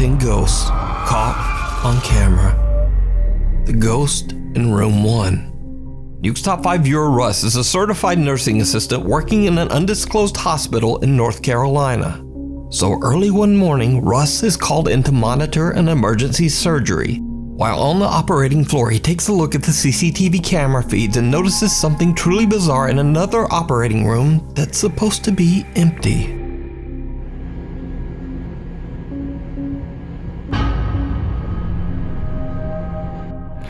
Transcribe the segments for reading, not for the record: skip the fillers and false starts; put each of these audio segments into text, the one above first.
haunting ghosts caught on camera. The ghost in room 1. Nuke's Top 5 viewer Russ is a certified nursing assistant working in an undisclosed hospital in North Carolina. So early one morning, Russ is called in to monitor an emergency surgery. While on the operating floor, he takes a look at the CCTV camera feeds and notices something truly bizarre in another operating room that's supposed to be empty.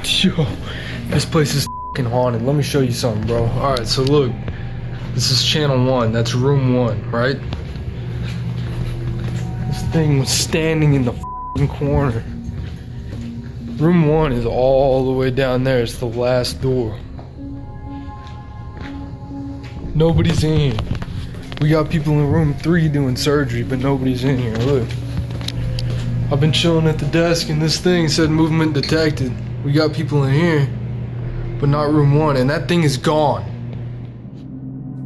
Yo, this place is f***ing haunted. Let me show you something, bro. Alright, so look. This is channel 1. That's room 1, right? This thing was standing in the f***ing corner. Room 1 is all the way down there. It's the last door. Nobody's in here. We got people in room 3 doing surgery, but nobody's in here. Look. I've been chilling at the desk and this thing said movement detected. We got people in here, but not room 1, and that thing is gone.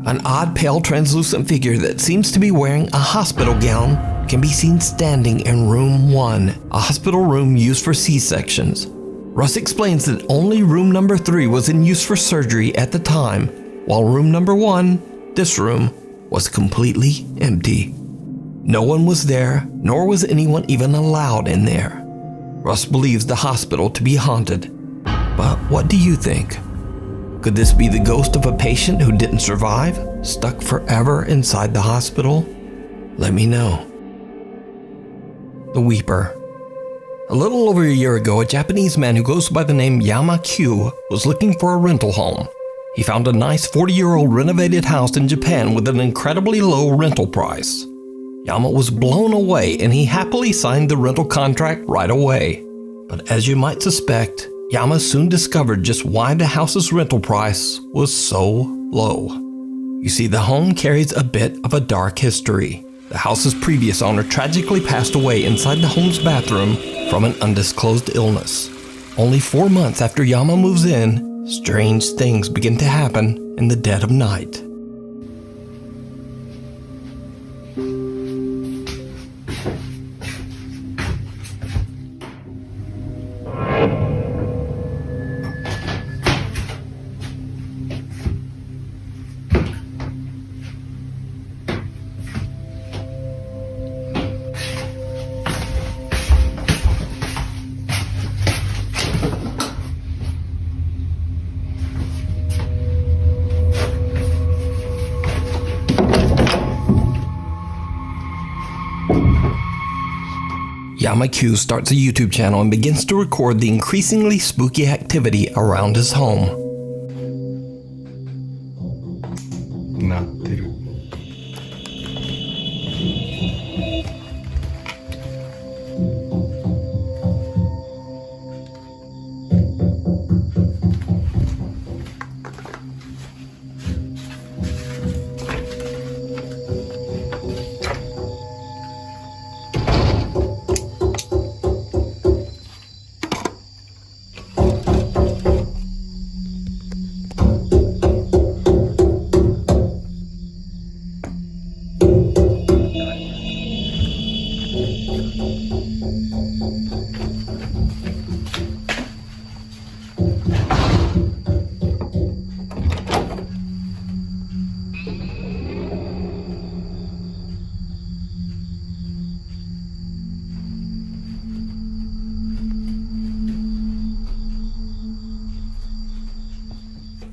An odd, pale, translucent figure that seems to be wearing a hospital gown can be seen standing in room 1, a hospital room used for C-sections. Russ explains that only room number 3 was in use for surgery at the time, while room number 1, this room, was completely empty. No one was there, nor was anyone even allowed in there. Russ believes the hospital to be haunted. But what do you think? Could this be the ghost of a patient who didn't survive, stuck forever inside the hospital? Let me know. The Weeper. A little over a year ago, a Japanese man who goes by the name Yama Q was looking for a rental home. He found a nice 40-year-old renovated house in Japan with an incredibly low rental price. Yama was blown away and he happily signed the rental contract right away. But as you might suspect, Yama soon discovered just why the house's rental price was so low. You see, the home carries a bit of a dark history. The house's previous owner tragically passed away inside the home's bathroom from an undisclosed illness. Only 4 months after Yama moves in, strange things begin to happen in the dead of night. Yama Q starts a YouTube channel and begins to record the increasingly spooky activity around his home. なってる。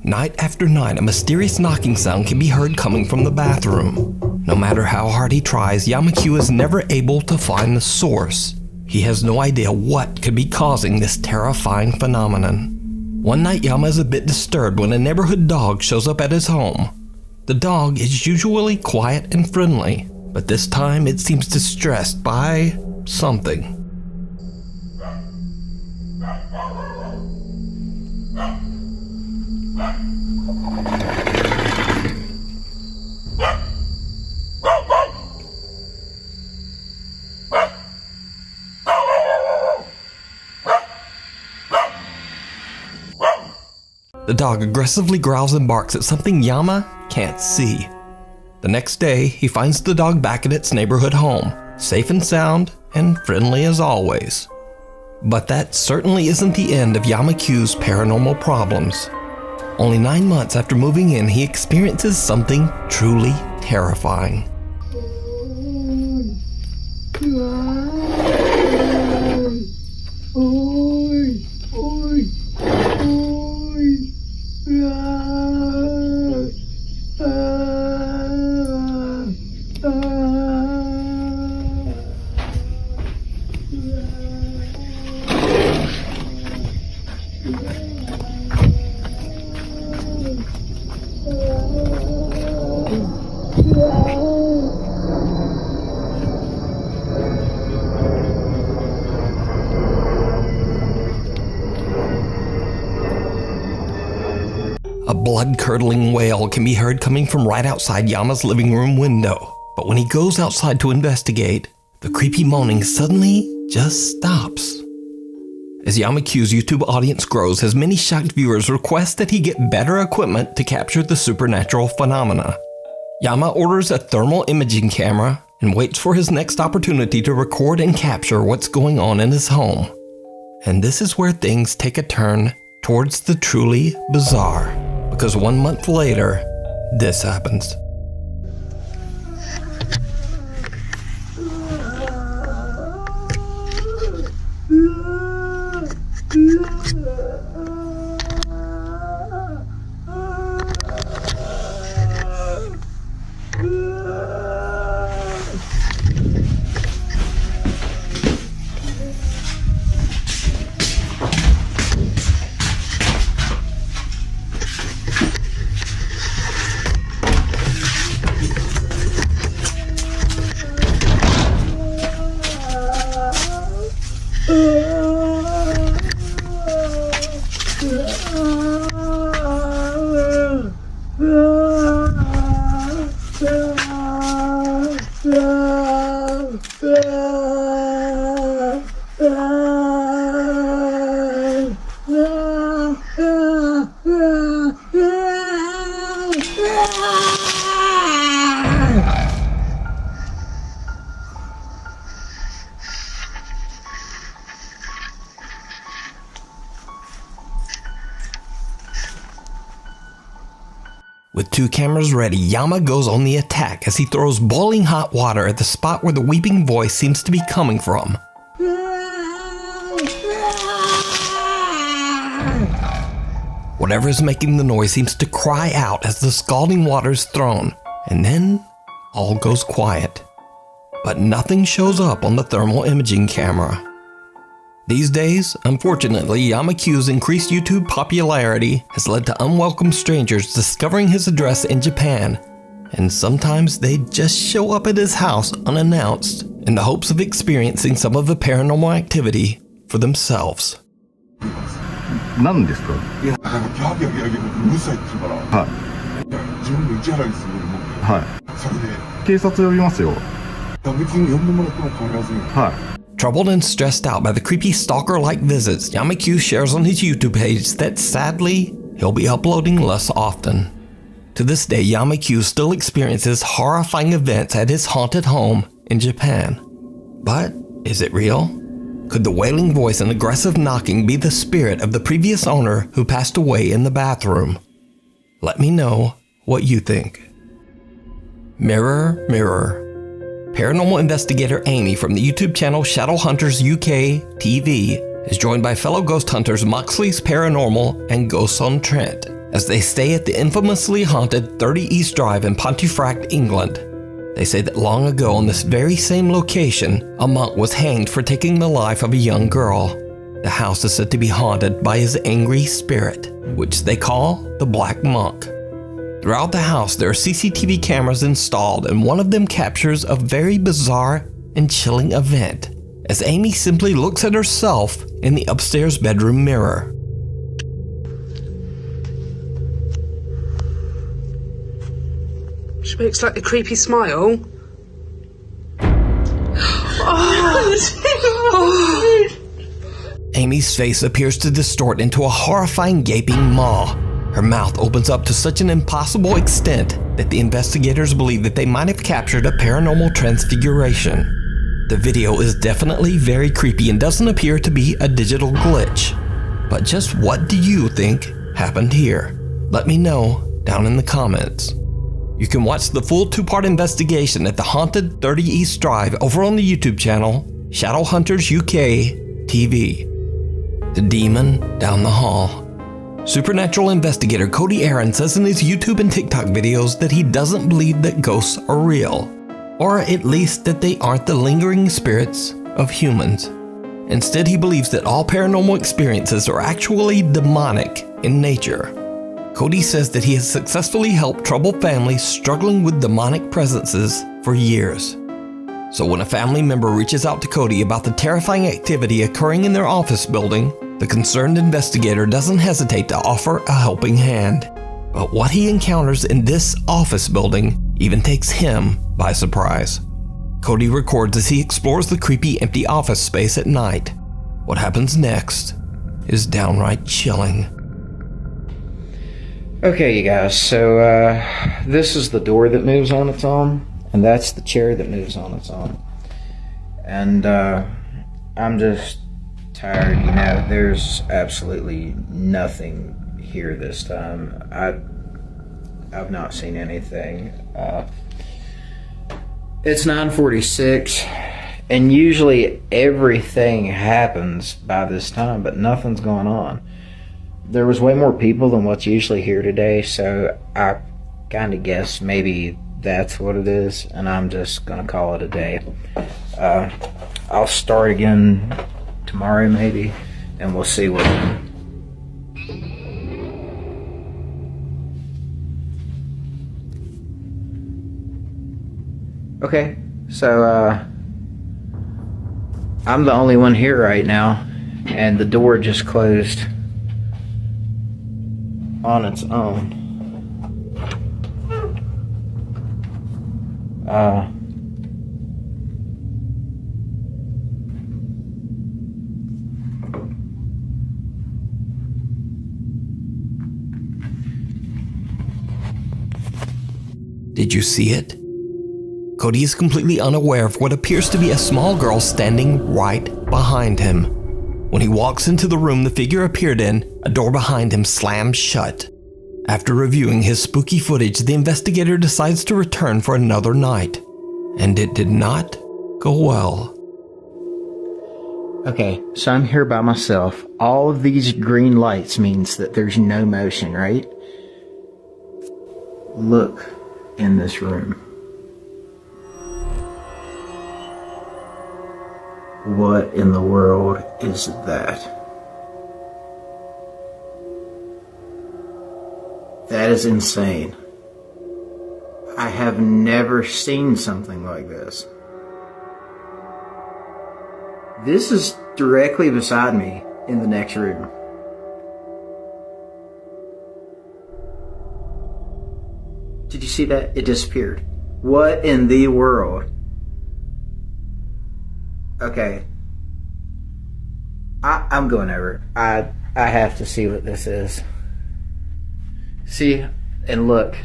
Night after night, a mysterious knocking sound can be heard coming from the bathroom. No matter how hard he tries, Yama Q is never able to find the source. He has no idea what could be causing this terrifying phenomenon. One night, Yama is a bit disturbed when a neighborhood dog shows up at his home. The dog is usually quiet and friendly, but this time it seems distressed by something. The dog aggressively growls and barks at something Yama can't see. The next day, he finds the dog back at its neighborhood home, safe and sound, and friendly as always. But that certainly isn't the end of Yamakyu's paranormal problems. Only 9 months after moving in, he experiences something truly terrifying. A blood-curdling wail can be heard coming from right outside Yama's living room window. But when he goes outside to investigate, the creepy moaning suddenly just stops. As Yamakyu's YouTube audience grows, his many shocked viewers request that he get better equipment to capture the supernatural phenomena. Yama orders a thermal imaging camera and waits for his next opportunity to record and capture what's going on in his home. And this is where things take a turn towards the truly bizarre. Because 1 month later, this happens. With 2 cameras ready, Yama goes on the attack as he throws boiling hot water at the spot where the weeping voice seems to be coming from. Whatever is making the noise seems to cry out as the scalding water is thrown, and then all goes quiet. But nothing shows up on the thermal imaging camera. These days, unfortunately, Yamakyu's increased YouTube popularity has led to unwelcome strangers discovering his address in Japan, and sometimes they just show up at his house unannounced in the hopes of experiencing some of the paranormal activity for themselves. 何ですか？いや、ギャーギャーギャーギャーうるさいって言うから、はい。自分の市原に住んでるもんで、はい。それで、警察呼びますよ。別に呼んでもらっても変わらずに。はい。Troubled and stressed out by the creepy stalker-like visits, Yamakyu shares on his YouTube page that sadly, he'll be uploading less often. To this day, Yamakyu still experiences horrifying events at his haunted home in Japan. But is it real? Could the wailing voice and aggressive knocking be the spirit of the previous owner who passed away in the bathroom? Let me know what you think. Mirror, Mirror. Paranormal investigator Amy from the YouTube channel Shadowhunters UK TV is joined by fellow ghost hunters Moxley's Paranormal and Ghosts on Trent as they stay at the infamously haunted 30 East Drive in Pontefract, England. They say that long ago on this very same location, a monk was hanged for taking the life of a young girl. The house is said to be haunted by his angry spirit, which they call the Black Monk. Throughout the house, there are CCTV cameras installed, and one of them captures a very bizarre and chilling event as Amy simply looks at herself in the upstairs bedroom mirror. She makes like a creepy smile. Amy's face appears to distort into a horrifying gaping maw. Her mouth opens up to such an impossible extent that the investigators believe that they might have captured a paranormal transfiguration. The video is definitely very creepy and doesn't appear to be a digital glitch. But just what do you think happened here? Let me know down in the comments. You can watch the full 2-part investigation at the Haunted 30 East Drive over on the YouTube channel Shadowhunters UK TV. The Demon Down the Hall. Supernatural investigator Cody Aaron says in his YouTube and TikTok videos that he doesn't believe that ghosts are real, or at least that they aren't the lingering spirits of humans. Instead, he believes that all paranormal experiences are actually demonic in nature. Cody says that he has successfully helped troubled families struggling with demonic presences for years. So when a family member reaches out to Cody about the terrifying activity occurring in their office building, the concerned investigator doesn't hesitate to offer a helping hand. But what he encounters in this office building even takes him by surprise. Cody records as he explores the creepy empty office space at night. What happens next is downright chilling. Okay, you guys, so this is the door that moves on its own, and that's the chair that moves on its own. And I'm just tired, you know, there's absolutely nothing here this time. I've not seen anything. It's 9:46, and usually everything happens by this time, but nothing's going on. There was way more people than what's usually here today, so I kind of guess maybe that's what it is, and I'm just gonna call it a day. I'll start again tomorrow maybe, and we'll see what. Okay, so I'm the only one here right now, and the door just closed on its own. Did you see it? Cody is completely unaware of what appears to be a small girl standing right behind him. When he walks into the room the figure appeared in, a door behind him slams shut. After reviewing his spooky footage, the investigator decides to return for another night. And it did not go well. Okay, so I'm here by myself. All of these green lights means that there's no motion, right? Look in this room. What in the world is that? That is insane. I have never seen something like this. This is directly beside me in the next room. Did you see that? It disappeared. What in the world? Okay. I'm going over. I have to see what this is. See, and look.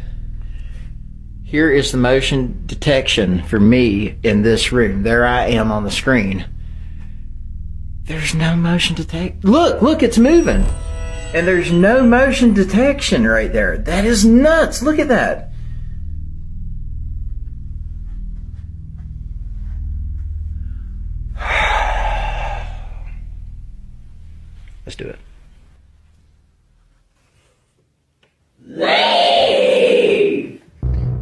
Here is the motion detection for me in this room. There I am on the screen. There's no motion detect. Look, it's moving. And there's no motion detection right there. That is nuts. Look at that. Let's do it.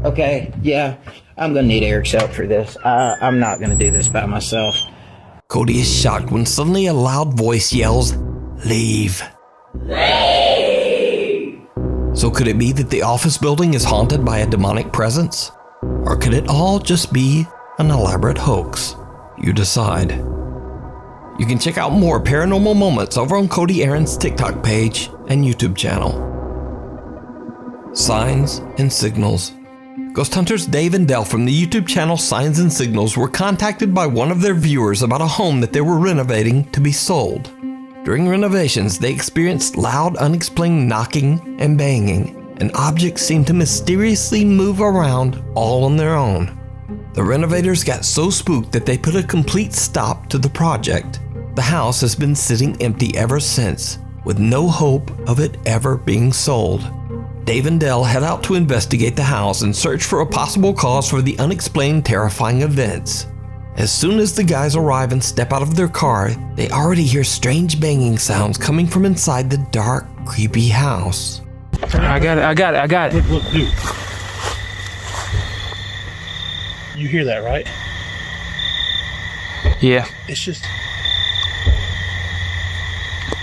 Okay, yeah, I'm gonna need Eric's help for this. I'm not gonna do this by myself. Cody is shocked when suddenly a loud voice yells, "Leave." Leave! So could it be that the office building is haunted by a demonic presence? Or could it all just be an elaborate hoax? You decide. You can check out more paranormal moments over on Cody Aaron's TikTok page and YouTube channel. Signs and Signals. Ghost hunters Dave and Dell from the YouTube channel Signs and Signals were contacted by one of their viewers about a home that they were renovating to be sold. During renovations, they experienced loud, unexplained knocking and banging, and objects seemed to mysteriously move around all on their own. The renovators got so spooked that they put a complete stop to the project. The house has been sitting empty ever since, with no hope of it ever being sold. Dave and Dell head out to investigate the house and search for a possible cause for the unexplained terrifying events. As soon as the guys arrive and step out of their car, they already hear strange banging sounds coming from inside the dark, creepy house. I got it. Look, dude. You hear that, right? Yeah. It's just...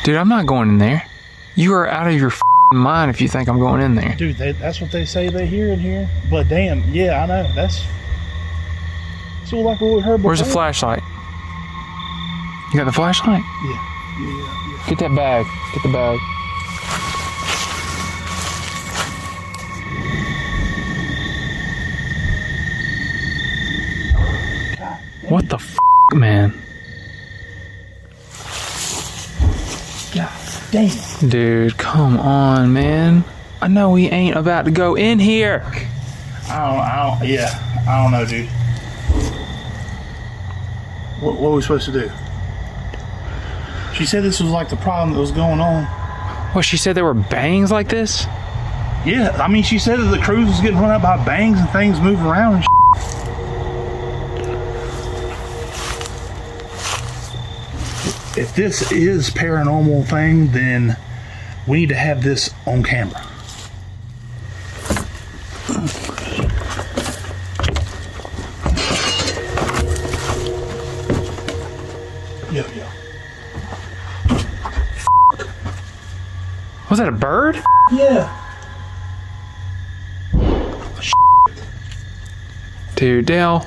Dude, I'm not going in there. You are out of your mind if you think I'm going in there. Dude, that's what they say they hear in here. But damn, yeah, I know. That's so like what we heard before. Where's the flashlight? You got the flashlight? Yeah. Get that bag. Get the bag. What the man? God damn. Dude, come on, man. I know we ain't about to go in here. I don't know, dude. What were we supposed to do? She said this was like the problem that was going on. What, she said there were bangs like this? Yeah, I mean, she said that the cruise was getting run up by bangs and things moving around and If this is paranormal thing, then we need to have this on camera. Yo. Was that a bird? Yeah. Dude, Dale.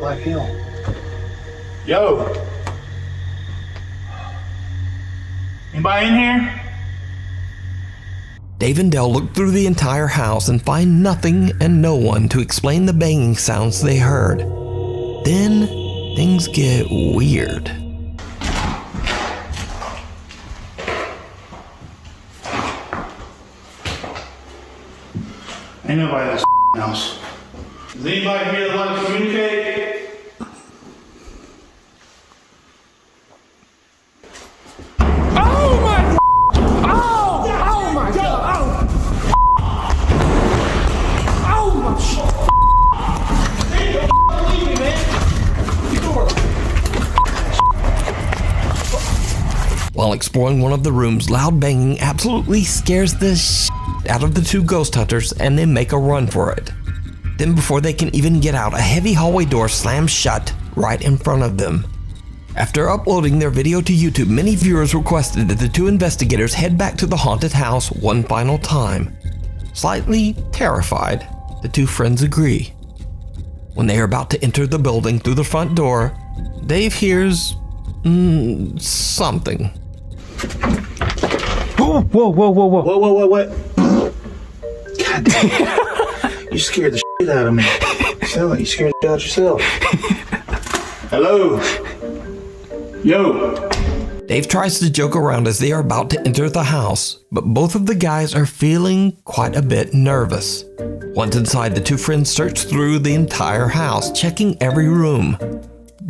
Like hell. Yo. Anybody in here? Dave and Dell look through the entire house and find nothing and no one to explain the banging sounds they heard. Then things get weird. Ain't nobody in this house. Is anybody here that like to communicate? While exploring one of the rooms, loud banging absolutely scares the out of the two ghost hunters and they make a run for it. Then before they can even get out, a heavy hallway door slams shut right in front of them. After uploading their video to YouTube, many viewers requested that the two investigators head back to the haunted house one final time. Slightly terrified, the two friends agree. When they are about to enter the building through the front door, Dave hears something. Whoa. What? God damn. You scared the shit out of me. Sound like you scared the shit out of yourself. Hello? Yo. Dave tries to joke around as they are about to enter the house, but both of the guys are feeling quite a bit nervous. Once inside, the two friends search through the entire house, checking every room.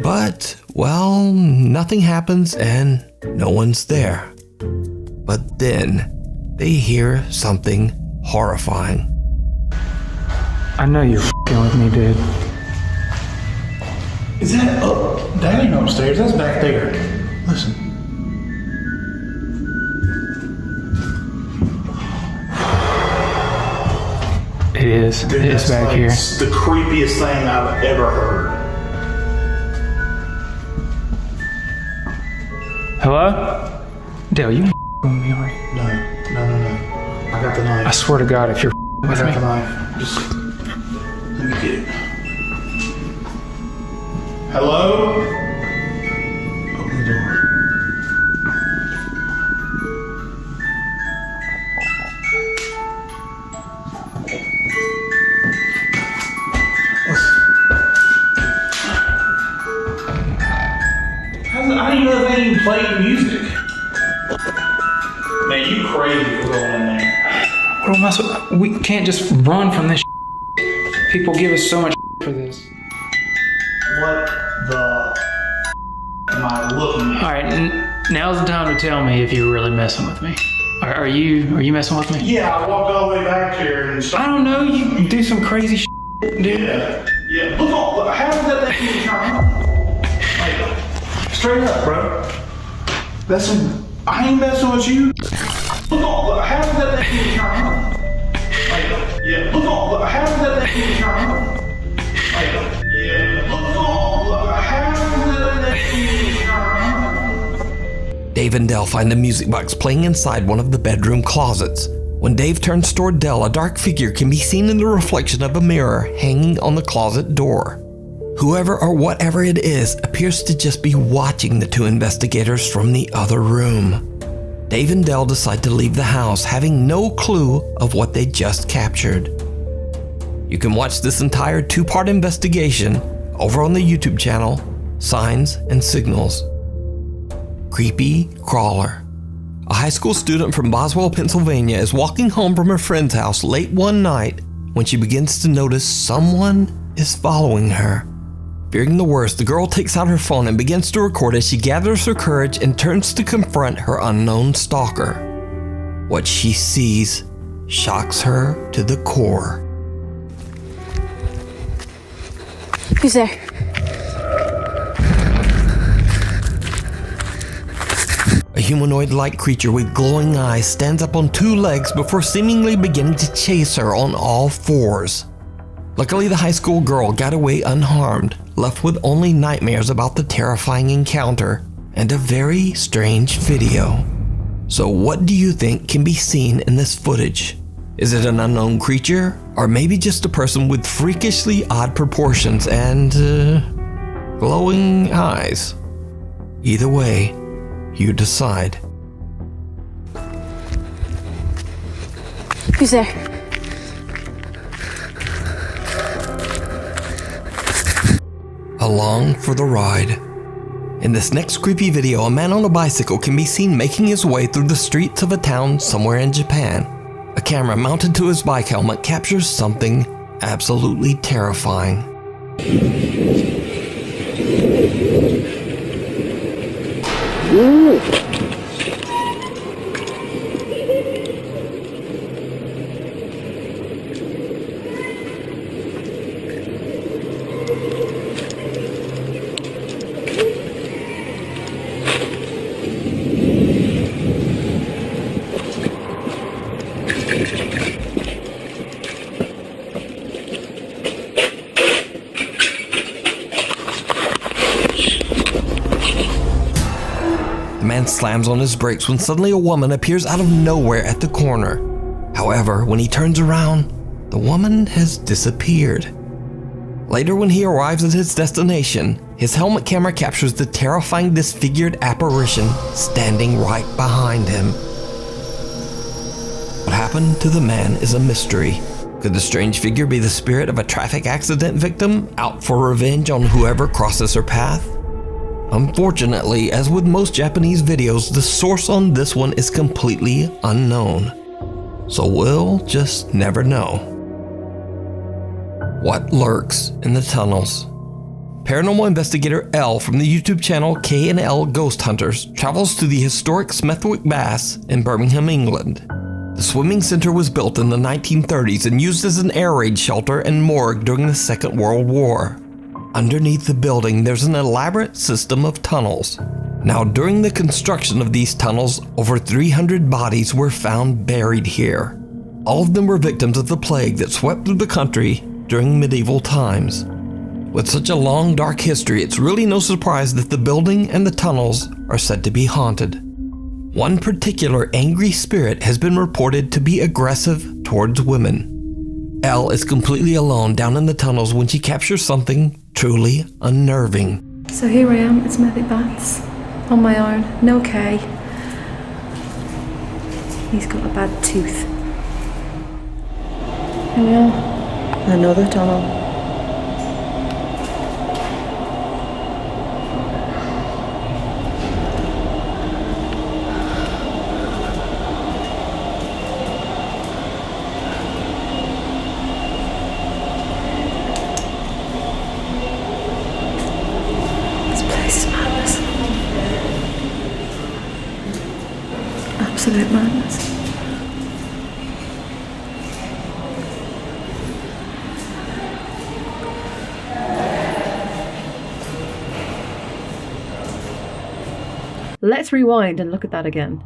But, well, nothing happens and no one's there. But then, they hear something horrifying. I know you're f***ing with me, dude. Is that up? That ain't upstairs. That's back there. Listen. It is. Dude, It is back like here. The creepiest thing I've ever heard. Hello? Dale, you with me, are you? No. I got the knife. I swear to God, if you're I with got me. the knife. Just let me get it. Hello? Open the door. I didn't know they even played music. Man, you crazy for going in there. What am am I supposed? We can't just run from this. People give us so much for this. What the am I looking at? All right, now's the time to tell me if you're really messing with me. Are you messing with me? Yeah, I walked all the way back here and I don't know. You do some crazy dude. Yeah. Look, how did that thing even turn on? Like, straight up, bro. That's some. I ain't messing with you. Look, how did that thing even turn on? Like, look, how did that thing even turn on? Like, look, how did that thing even turn on? Dave and Dell find a music box playing inside one of the bedroom closets. When Dave turns toward Dell, a dark figure can be seen in the reflection of a mirror hanging on the closet door. Whoever or whatever it is appears to just be watching the two investigators from the other room. Dave and Dell decide to leave the house, having no clue of what they just captured. You can watch this entire 2-part investigation over on the YouTube channel, Signs and Signals. Creepy Crawler. A high school student from Boswell, Pennsylvania is walking home from her friend's house late one night when she begins to notice someone is following her. Fearing the worst, the girl takes out her phone and begins to record as she gathers her courage and turns to confront her unknown stalker. What she sees shocks her to the core. Who's there? A humanoid-like creature with glowing eyes stands up on 2 legs before seemingly beginning to chase her on all 4s. Luckily, the high school girl got away unharmed, left with only nightmares about the terrifying encounter and a very strange video. So what do you think can be seen in this footage? Is it an unknown creature, or maybe just a person with freakishly odd proportions and glowing eyes? Either way, you decide. Who's there? Along for the ride. In this next creepy video, a man on a bicycle can be seen making his way through the streets of a town somewhere in Japan. A camera mounted to his bike helmet captures something absolutely terrifying. The man slams on his brakes when suddenly a woman appears out of nowhere at the corner. However, when he turns around, the woman has disappeared. Later, when he arrives at his destination, his helmet camera captures the terrifying disfigured apparition standing right behind him. What happened to the man is a mystery. Could the strange figure be the spirit of a traffic accident victim out for revenge on whoever crosses her path? Unfortunately, as with most Japanese videos, the source on this one is completely unknown. So we'll just never know. What lurks in the tunnels? Paranormal investigator L from the YouTube channel K&L Ghost Hunters travels to the historic Smethwick Baths in Birmingham, England. The swimming center was built in the 1930s and used as an air raid shelter and morgue during the Second World War. Underneath the building, there's an elaborate system of tunnels. Now, during the construction of these tunnels, over 300 bodies were found buried here. All of them were victims of the plague that swept through the country during medieval times. With such a long, dark history, it's really no surprise that the building and the tunnels are said to be haunted. One particular angry spirit has been reported to be aggressive towards women. Elle is completely alone down in the tunnels when she captures something truly unnerving. So here I am at Smethwick Baths, on my own, no K. He's got a bad tooth. Here we are, another tunnel. absolute madness. Let's rewind and look at that again.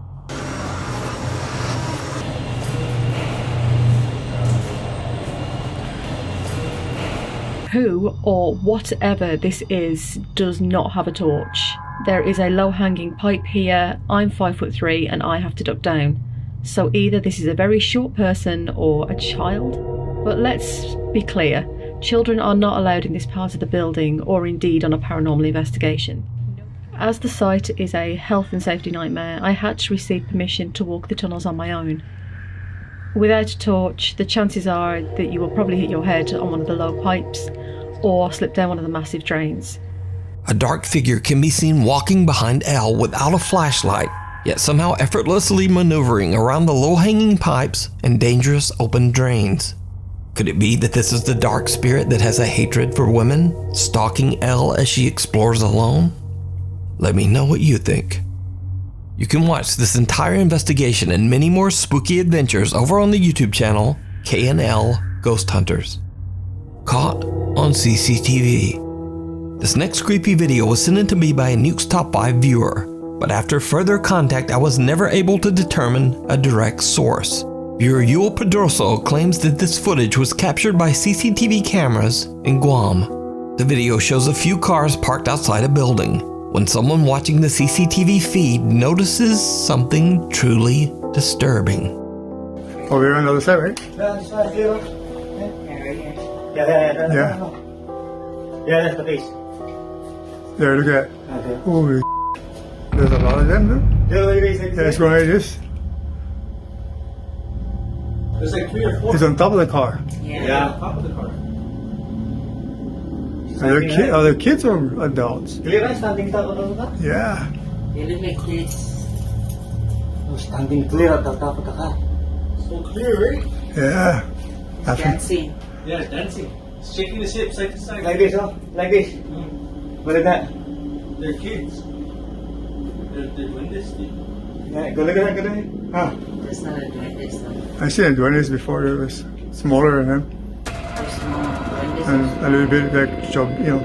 Who or whatever this is does not have a torch. There is a low-hanging pipe here. I'm 5'3" and I have to duck down. So either this is a very short person or a child. But let's be clear, children are not allowed in this part of the building or indeed on a paranormal investigation. As the site is a health and safety nightmare, I had to receive permission to walk the tunnels on my own. Without a torch, the chances are that you will probably hit your head on one of the low pipes or slip down one of the massive drains. A dark figure can be seen walking behind Elle without a flashlight, yet somehow effortlessly maneuvering around the low-hanging pipes and dangerous open drains. Could it be that this is the dark spirit that has a hatred for women, stalking Elle as she explores alone? Let me know what you think. You can watch this entire investigation and many more spooky adventures over on the YouTube channel K&L Ghost Hunters. Caught on CCTV. This next creepy video was sent in to me by a Nukes Top 5 viewer, but after further contact I was never able to determine a direct source. Viewer Yul Pedroso claims that this footage was captured by CCTV cameras in Guam. The video shows a few cars parked outside a building, when someone watching the CCTV feed notices something truly disturbing. Oh, we're on the other side, right? Yeah. Yeah, that's the base. There, look at that. Okay. Holy there's a lot of them, though. Yeah, it's going like this. There's like 3 or 4. He's on top of the car. Yeah. On top of the car. Are they kids or adults? Clear right? Standing top of the car? Yeah. They look like kids. Oh, standing clear at the top of the car. So clear, right? Yeah. Dancing. Yeah, dancing. It's shaking the ship side to side. Like this, huh? Like this. What is that? They're kids. They're doing this thing. Yeah, go look at that, go look at it. Huh? That's not doing this though. I seen doing this before. It was smaller than him. And a little bit like job, you know,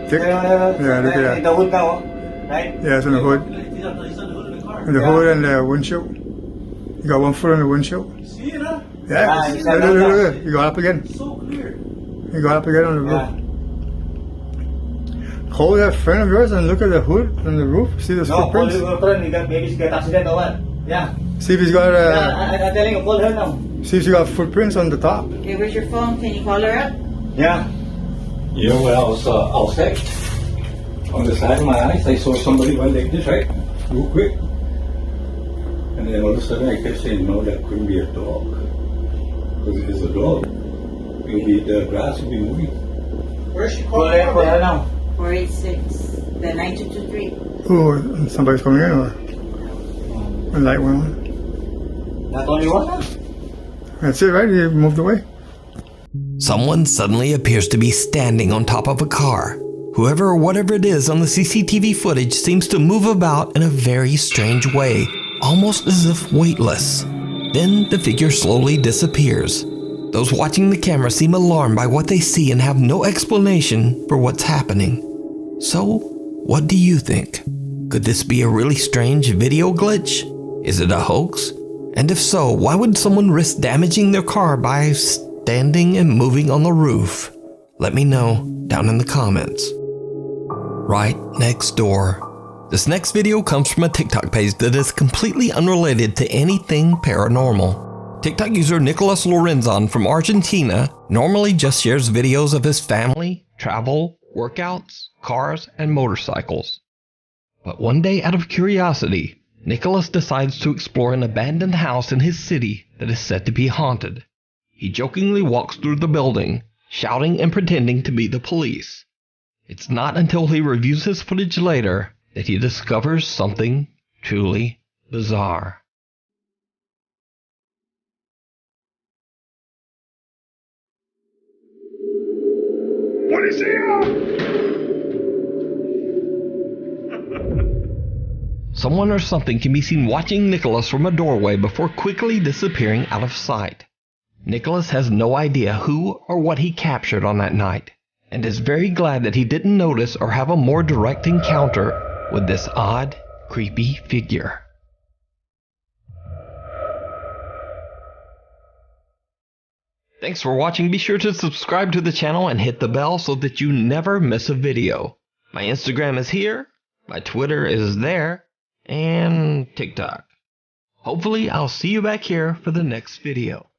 thick. Yeah, look at that. The hood now, right? Yeah, it's on the hood. He's on the hood of the car. And the hood and the windshield. You got one foot on the windshield. See it, huh? Yeah, look. You got up again. So clear. You got up again on the roof. Hold that friend of yours and look at the hood on the roof. See the footprints? No, hold your friend. Maybe she got accident or what? Yeah. See if he's got I'm telling you, call her now. see if she got footprints on the top. Okay, where's your phone? Can you call her up? Yeah. You know when I was outside, on the side of my eyes, I saw somebody went like this, right? Real quick. And then all of a sudden I kept saying, no, that couldn't be a dog. Because if it's a dog, the grass will be moving. Where's she calling from? Call her now. 486, the 9223. Oh, somebody's coming in or? The light went on. Not only one? That's it, right? He moved away. Someone suddenly appears to be standing on top of a car. Whoever or whatever it is on the CCTV footage seems to move about in a very strange way, almost as if weightless. Then the figure slowly disappears. Those watching the camera seem alarmed by what they see and have no explanation for what's happening. So, what do you think? Could this be a really strange video glitch? Is it a hoax? And if so, why would someone risk damaging their car by standing and moving on the roof? Let me know down in the comments. Right next door. This next video comes from a TikTok page that is completely unrelated to anything paranormal. TikTok user Nicolas Lorenzon from Argentina normally just shares videos of his family, travel, workouts, cars, and motorcycles. But one day, out of curiosity, Nicholas decides to explore an abandoned house in his city that is said to be haunted. He jokingly walks through the building, shouting and pretending to be the police. It's not until he reviews his footage later that he discovers something truly bizarre. someone or something can be seen watching Nicholas from a doorway before quickly disappearing out of sight. Nicholas has no idea who or what he captured on that night, and is very glad that he didn't notice or have a more direct encounter with this odd, creepy figure. Thanks for watching. Be sure to subscribe to the channel and hit the bell so that you never miss a video. My Instagram is here, my Twitter is there, and TikTok. Hopefully I'll see you back here for the next video.